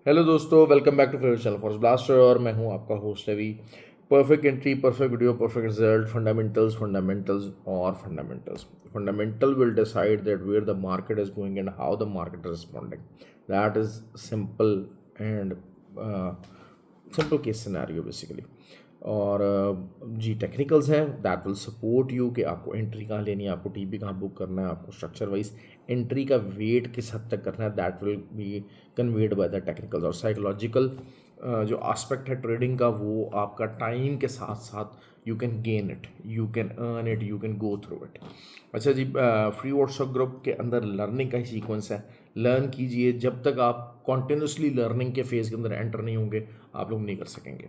Hello दोस्तों, welcome back to favourite channel Forest Blaster और मैं हूं आपका host Ravi. Perfect entry, perfect video, perfect result, fundamentals fundamentals और fundamentals. Fundamental will decide that where the market is going and how the market is responding. That is simple and simple case scenario basically. और जी technicals हैं that will support you कि आपको entry कहाँ लेनी है, आपको टीपी कहाँ बुक करना है, आपको स्ट्रक्चर वाइज एंट्री का वेट किस हद तक करना है, that will be conveyed by the technicals. और साइकोलॉजिकल जो एस्पेक्ट है ट्रेडिंग का, वो आपका टाइम के साथ साथ you can gain it, you can earn it, you can go through it. अच्छा जी, फ्री व्हाट्सएप ग्रुप के अंदर लर्निंग का ही सीक्वेंस है। लर्न कीजिए, जब तक आप कॉन्टिन्यूसली लर्निंग के फेज़ के अंदर एंटर नहीं होंगे आप लोग नहीं कर सकेंगे।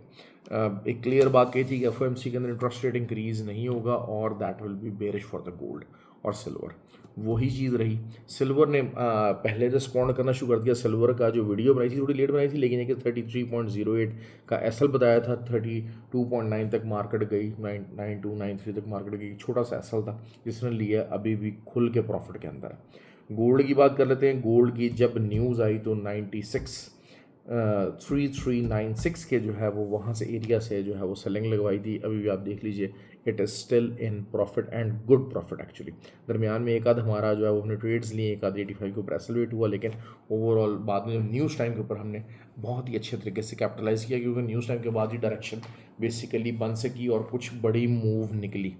एक क्लियर बात कही थी कि एफओएमसी के अंदर इंटरेस्ट रेट इंक्रीज नहीं होगा और that will be bearish for the gold और सिल्वर। वही चीज़ रही। सिल्वर ने पहले रिस्पॉन्ड करना शुरू कर दिया। सिल्वर का जो वीडियो बनाई थी थोड़ी लेट बनाई थी, लेकिन ये कि 33.08 का एसएल बताया था, 32.9 तक मार्केट गई, 9293 तक मार्केट गई। छोटा सा एसएल था जिसने लिया, अभी भी खुल के प्रॉफिट के अंदर है। गोल्ड की बात कर लेते हैं। गोल्ड की जब न्यूज़ आई तो 3396 के जो है वो वहाँ से एरिया से जो है वो सेलिंग लगवाई थी। अभी भी आप देख लीजिए, it is still in profit and good profit actually. दरमियान में एक आध हमारा जो है वो हमने ट्रेड्स लिए, एक आध 85 के ऊपर एसएलवेट हुआ, लेकिन ओवरऑल बाद में न्यूज़ टाइम के ऊपर हमने बहुत ही अच्छे तरीके से कैपिटलाइज किया, क्योंकि न्यूज़ टाइम के बाद ही डायरेक्शन बेसिकली बन सकी और कुछ बड़ी मूव निकली।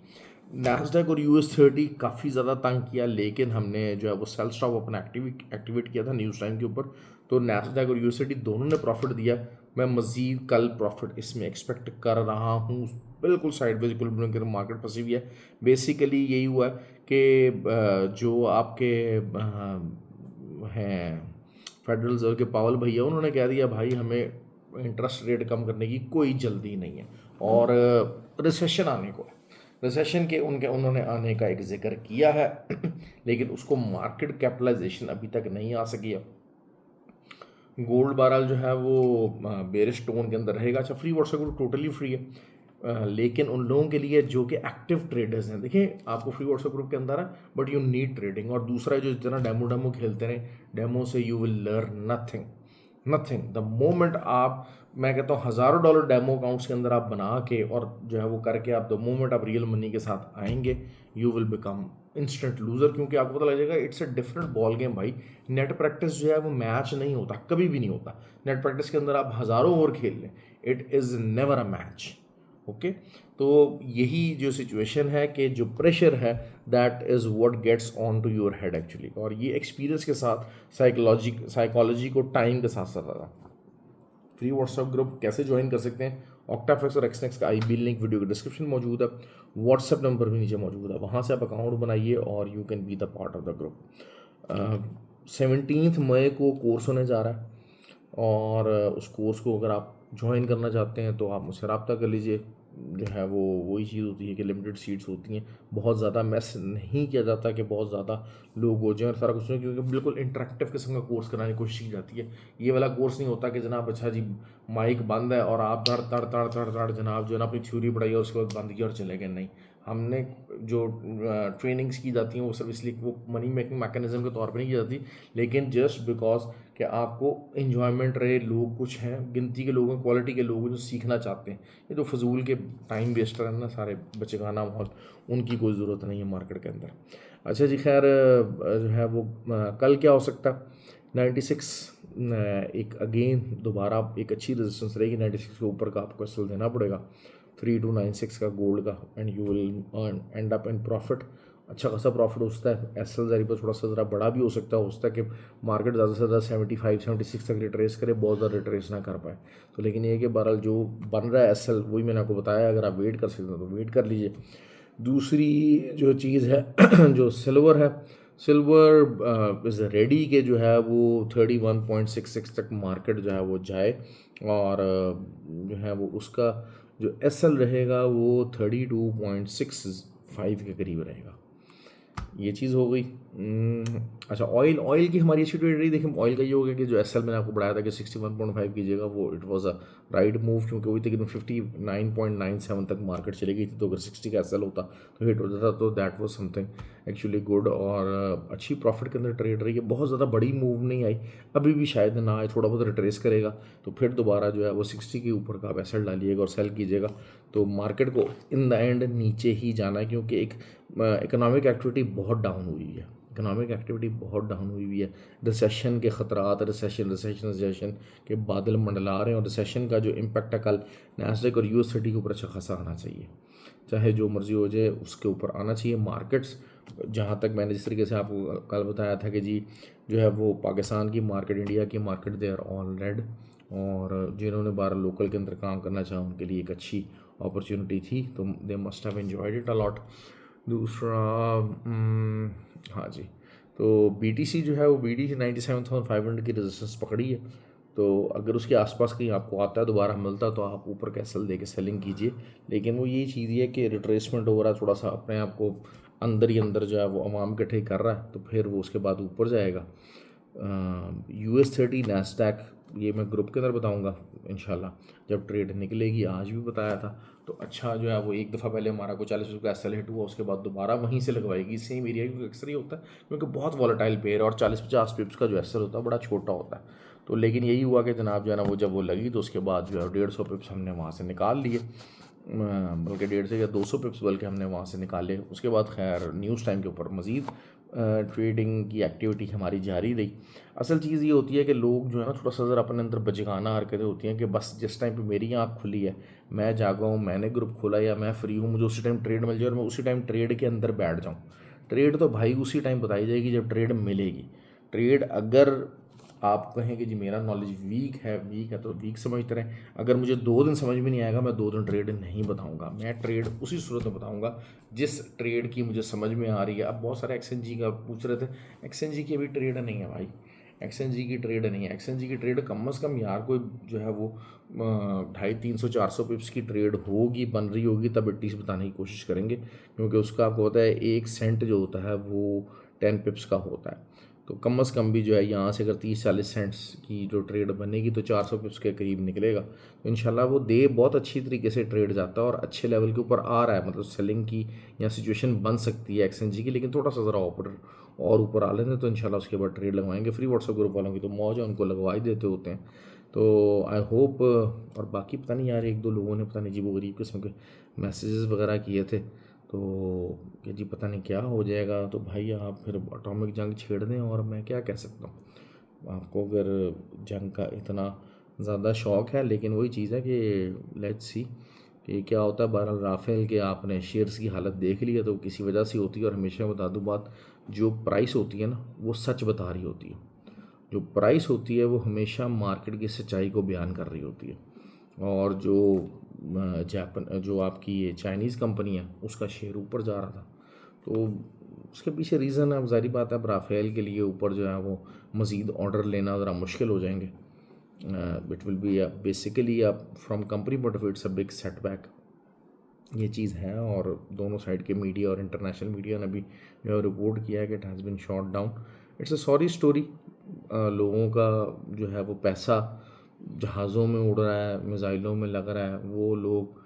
नैस्डैक और US30 काफ़ी ज़्यादा तंग किया, लेकिन हमने जो है वो सेल स्टॉप अपना एक्टिवेट किया था न्यूज़ टाइम के ऊपर। तो नैस्डैक और US30 दोनों ने प्रॉफिट दिया। मैं मज़ीद कल प्रॉफिट इसमें एक्सपेक्ट कर रहा हूँ। बिल्कुल साइडवेज इक्विलिब्रियम की मार्केट फंसी हुई है। बेसिकली यही हुआ है कि जो आपके हैं फेडरल रिजर्व के पावल भैया, उन्होंने कह दिया भाई हमें इंटरेस्ट रेट कम करने की कोई जल्दी नहीं है और रिसेशन आने को है। रिसेशन के उन्होंने आने का एक जिक्र किया है लेकिन उसको मार्केट कैपिटलाइजेशन अभी तक नहीं आ सकी है। गोल्ड बारल जो है वो बेरिश टोन के अंदर रहेगा। अच्छा, free WhatsApp group totally free है, लेकिन उन लोगों के लिए जो कि एक्टिव ट्रेडर्स हैं। देखिए, आपको फ्री व्हाट्सएप ग्रुप के अंदर है बट यू नीड ट्रेडिंग। और दूसरा जो जितना डेमो खेलते रहे, डेमो से you will learn nothing nothing. The moment आप, मैं कहता हूँ, हज़ारों डॉलर डेमो अकाउंट्स के अंदर आप बना के और जो है वो करके आप द मोमेंट आप रियल मनी के साथ आएंगे, you will become instant loser, क्योंकि आपको पता लग जाएगा it's a different ball game भाई। नेट प्रैक्टिस जो है वो मैच नहीं होता, कभी भी नहीं होता। नेट प्रैक्टिस के अंदर आप हज़ारों ओवर खेल लें, it is never a match. Okay, तो यही जो सिचुएशन है कि जो प्रेशर है, that is what gets on to your head actually. और ये एक्सपीरियंस के साथ साइकोलॉजी को टाइम के साथ साथ आता। फ्री व्हाट्सएप ग्रुप कैसे ज्वाइन कर सकते हैं? ऑक्टाफ्लेक्स और एक्सनेक्स का आई लींक वीडियो के डिस्क्रिप्शन मौजूद है, व्हाट्सएप नंबर भी नीचे मौजूद है, वहाँ से आप अकाउंट बनाइए और you can be the part of the group. 17 मई को कोर्स होने जा रहा है और उस कोर्स को अगर आप ज्वाइन करना चाहते हैं तो आप मुझसे रब्ता कर लीजिए। जो है वो वही चीज़ होती है कि लिमिटेड सीट्स होती हैं, बहुत ज़्यादा मैस नहीं किया जाता कि बहुत ज़्यादा लोग हो जाएं और सारा कुछ नहीं, क्योंकि बिल्कुल इंटरेक्टिव किस्म का कोर्स कराने की कोशिश की जाती है। ये वाला कोर्स नहीं होता कि जनाब अच्छा जी माइक बंद है और आप धड़ तड़ तड़ तड़ तड़ जनाब जो है ना अपनी थ्योरी पढ़ाई और उसके बाद बंद किया और चले गए। नहीं, हमने जो ट्रेनिंग्स की जाती हैं वो सब इसलिए वो मनी मेकिंग मैकेनिज्म के तौर पर नहीं की जाती, लेकिन जस्ट बिकॉज कि आपको इन्जॉयमेंट रहे। लोग कुछ हैं, गिनती के लोग हैं, क्वालिटी के लोग हैं जो सीखना चाहते हैं। ये जो फजूल के टाइम वेस्टर हैं ना, सारे बचकाना माहौल, उनकी कोई ज़रूरत नहीं है मार्केट के अंदर। अच्छा जी, खैर जो है वो कल क्या हो सकता है? 96 एक अगेन दोबारा एक अच्छी रेजिस्टेंस रहेगी। 96 के ऊपर का आपको एसएल देना पड़ेगा, 3296 का गोल्ड का, and you will and up in profit. अच्छा खासा प्रॉफिट होता है। एसएल ज़री पर थोड़ा सा ज़रा बड़ा भी हो सकता है कि मार्केट ज़्यादा से ज़्यादा 75-76 तक रिट्रेस करे, बहुत ज़्यादा रिट्रेस ना कर पाए। तो लेकिन ये कि बहरहाल जो बन रहा है एसएल, वही मैंने आपको बताया, अगर आप वेट कर सकते हैं तो वेट कर लीजिए। दूसरी जो चीज़ है जो सिल्वर है, सिल्वर इज़ रेडी के जो है वो 31.66 तक मार्केट जो है वो जाए और जो है वो उसका जो एसएल रहेगा वो 32.65 के करीब रहेगा। ये चीज़ हो गई। अच्छा, ऑयल की हमारी अच्छी ट्रेड रही। देखिए ऑयल का ये हो गया कि जो एसएल मैंने आपको बढ़ाया था कि 61.5 कीजिएगा, वो it was a right move, क्योंकि वही तकरीबन 59.97 तक मार्केट चली गई थी। तो अगर 60 का एसएल होता तो हिट होता था, तो that was something actually good. और अच्छी प्रॉफिट के अंदर ट्रेड रही है, बहुत ज़्यादा बड़ी मूव नहीं आई, अभी भी शायद ना आए, थोड़ा बहुत रिट्रेस करेगा तो फिर दोबारा जो है वो 60 के ऊपर का आप एसएल डालिएगा और सेल कीजिएगा। तो मार्केट को इन द एंड नीचे ही जाना है, क्योंकि एक इकोनॉमिक एक्टिविटी बहुत डाउन हुई है। इकोनॉमिक एक्टिविटी बहुत डाउन हुई है। रिसेशन के ख़तरात, रिसेशन के बादल मंडला रहे हैं, और रिसेशन का जो इम्पैक्ट है कल नैस्डैक और US30 के ऊपर अच्छा खासा आना चाहिए। चाहे जो मर्जी हो जाए उसके ऊपर आना चाहिए। मार्केट्स जहाँ तक मैंने जिस तरीके से आपको कल बताया था कि जी जो है वो पाकिस्तान की मार्केट, इंडिया की market, they are all red, और जिन्होंने 12 लोकल के अंदर काम करना चाहा उनके लिए एक अच्छी अपॉर्चुनिटी थी, तो they must have enjoyed it a lot. दूसरा हाँ जी, तो BTC जो है वो BTC 97,500 की रेजिस्टेंस पकड़ी है। तो अगर उसके आसपास कहीं आपको आता है, दोबारा मिलता है, तो आप ऊपर कैसल दे के सेलिंग कीजिए। लेकिन वो ये चीज़ है कि रिट्रेसमेंट हो रहा है, थोड़ा सा अपने आप को अंदर ही अंदर जो है वो अवाम इकट्ठे कर रहा है, तो फिर वो उसके बाद ऊपर जाएगा। US30 नैस्डैक ये मैं ग्रुप के अंदर बताऊंगा इंशाल्लाह जब ट्रेड निकलेगी। आज भी बताया था। तो अच्छा जो है वो एक दफ़ा पहले हमारा को 40 रुपये का एसएल हिट हुआ, उसके बाद दोबारा वहीं से लगवाएगी सेम एरिया, क्योंकि अक्सर ही होता है क्योंकि बहुत वॉलेटाइल पेयर है, और 40-50 पिप्स का जो एसएल होता है बड़ा छोटा होता है। तो लेकिन यही हुआ कि जनाब जो है ना वो जब वो लगी तो उसके बाद जो है 150 पिप्स हमने वहाँ से निकाल लिए, बल्कि 150 या 200 पिप्स बल्कि हमने वहाँ से निकाले। उसके बाद खैर न्यूज़ टाइम के ऊपर मज़ीद ट्रेडिंग की एक्टिविटी हमारी जारी रही। असल चीज़ ये होती है कि लोग जो है ना थोड़ा सा ज़रा अपने अंदर बचगाना हरकतें होती हैं कि बस जिस टाइम पे मेरी आँख खुली है, मैं जागा हूँ, मैंने ग्रुप खोला या मैं फ्री हूँ, मुझे उसी टाइम ट्रेड मिल जाए और मैं उसी टाइम ट्रेड के अंदर बैठ जाऊँ। ट्रेड तो भाई उसी टाइम बताई जाएगी जब ट्रेड मिलेगी। ट्रेड अगर आप कहें कि जी मेरा नॉलेज वीक है तो वीक समझते रहें। अगर मुझे 2 दिन समझ में नहीं आएगा, मैं 2 दिन ट्रेड नहीं बताऊंगा। मैं ट्रेड उसी सूरत में बताऊंगा जिस ट्रेड की मुझे समझ में आ रही है। अब बहुत सारे एक्सचेंजी का पूछ रहे थे, एक्सचेंजी की अभी ट्रेड नहीं है भाई, एक्सचेंजी की ट्रेड नहीं है। एक्सचेंजी की ट्रेड कम अज़ कम यार कोई जो है वो 250-300-400 पिप्स की ट्रेड होगी, बन रही होगी, तब एटलीस्ट बताने की कोशिश करेंगे, क्योंकि उसका आपको होता है 1 सेंट जो होता है वो 10 पिप्स का होता है। तो कम अज़ कम भी जो है यहाँ से अगर 30-40 सेंट्स की जो ट्रेड बनेगी तो 400 पिप्स के करीब निकलेगा। तो इंशाल्लाह वो डे बहुत अच्छी तरीके से ट्रेड जाता है और अच्छे लेवल के ऊपर आ रहा है, मतलब सेलिंग की या सिचुएशन बन सकती है एक्सचेंज की। लेकिन थोड़ा सा ज़रा ऊपर आ लेते तो इंशाल्लाह उसके बाद ट्रेड लगवाएंगे। फ्री व्हाट्सएप ग्रुप वालों की तो मौज है, उनको लगवा ही देते होते हैं। तो आई होप, और बाकी पता नहीं यार 1-2 लोगों ने पता नहीं जी वो गरीब किस्म के मैसेजेस वगैरह किए थे, तो कि जी पता नहीं क्या हो जाएगा। तो भाई आप फिर एटॉमिक जंग छेड़ दें, और मैं क्या कह सकता हूँ आपको, अगर जंग का इतना ज़्यादा शौक़ है। लेकिन वही चीज़ है कि लेट्स सी कि क्या होता है। बहरहाल राफेल के आपने शेयर्स की हालत देख ली है, तो किसी वजह से होती है। और हमेशा बता दूँ बात, जो प्राइस होती है ना वो सच बता रही होती है। जो प्राइस होती है वो हमेशा मार्केट की सच्चाई को बयान कर रही होती है। और जो जापान जो आपकी ये चाइनीज़ कंपनी है उसका शेयर ऊपर जा रहा था, तो उसके पीछे रीज़न है। अब ज़ाहिर बात है, अब राफेल के लिए ऊपर जो है वो मज़ीद ऑर्डर लेना ज़रा मुश्किल हो जाएंगे। It will be basically from company point of view it's a big setback, ये चीज़ है। और दोनों साइड के मीडिया और इंटरनेशनल मीडिया ने भी जो है रिपोर्ट किया है कि it has been shot down. It's a sorry story. लोगों का जो है वो पैसा जहाज़ों में उड़ रहा है, मिज़ाइलों में लग रहा है। वो लोग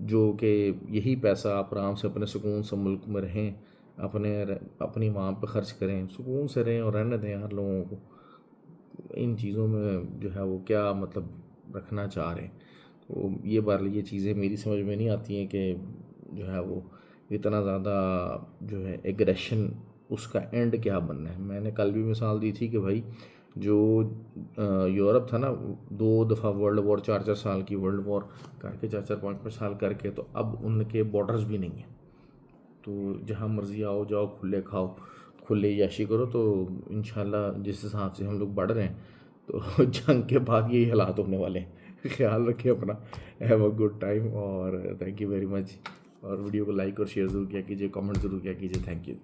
जो कि यही पैसा आप आराम से अपने सुकून से मुल्क में रहें, अपनी वहाँ पे ख़र्च करें, सुकून से रहें और रहने दें यार लोगों को। इन चीज़ों में जो है वो क्या मतलब रखना चाह रहे हैं। तो ये बार ये चीज़ें मेरी समझ में नहीं आती हैं कि जो है वो इतना ज़्यादा जो है एग्रेशन, उसका एंड क्या बनना है। मैंने कल भी मिसाल दी थी कि भाई जो यूरोप था ना, 2 दफ़ा वर्ल्ड वॉर, 4-4 साल की वर्ल्ड वॉर करके, 4-4 5-5 साल करके, तो अब उनके बॉर्डर्स भी नहीं हैं। तो जहाँ मर्ज़ी आओ जाओ, खुले खाओ, खुले याशी करो। तो इंशाल्लाह जिस हिसाब से हम लोग बढ़ रहे हैं, तो जंग के बाद यही हालात होने वाले हैं। ख्याल रखिए अपना, हैव अ गुड टाइम, और थैंक यू वेरी मच। और वीडियो को लाइक और शेयर ज़रूर किया कीजिए, कमेंट ज़रूर किया कीजिए। Thank you.